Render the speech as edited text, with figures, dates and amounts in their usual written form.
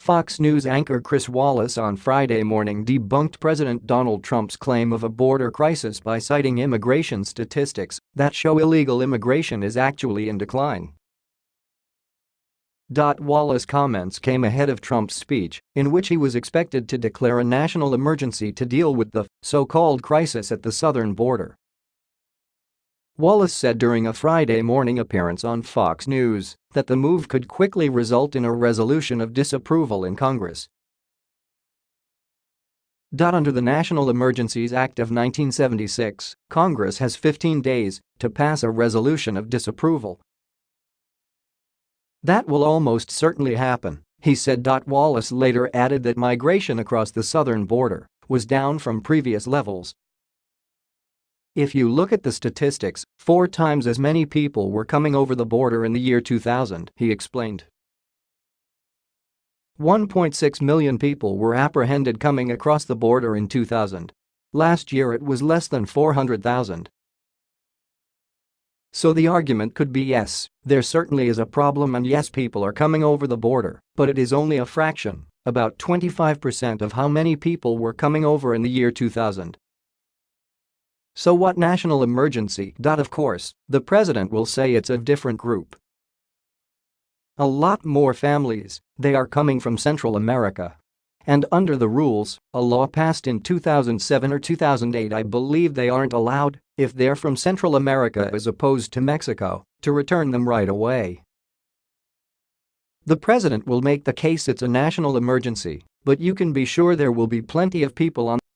Fox News anchor Chris Wallace on Friday morning debunked President Donald Trump's claim of a border crisis by citing immigration statistics that show illegal immigration is actually in decline. Wallace's comments came ahead of Trump's speech, in which he was expected to declare a national emergency to deal with the so-called crisis at the southern border. Wallace said during a Friday morning appearance on Fox News that the move could quickly result in a resolution of disapproval in Congress. Under the National Emergencies Act of 1976, Congress has 15 days to pass a resolution of disapproval. That will almost certainly happen, he said. Wallace later added that migration across the southern border was down from previous levels. If you look at the statistics, 4 times as many people were coming over the border in the year 2000, he explained. 1.6 million people were apprehended coming across the border in 2000. Last year it was less than 400,000. So the argument could be yes, there certainly is a problem and yes, people are coming over the border, but it is only a fraction, about 25% of how many people were coming over in the year 2000. So what national emergency? Of course, the president will say it's a different group. A lot more families, they are coming from Central America. And under the rules, a law passed in 2007 or 2008, I believe they aren't allowed, if they're from Central America as opposed to Mexico, to return them right away. The president will make the case it's a national emergency, but you can be sure there will be plenty of people on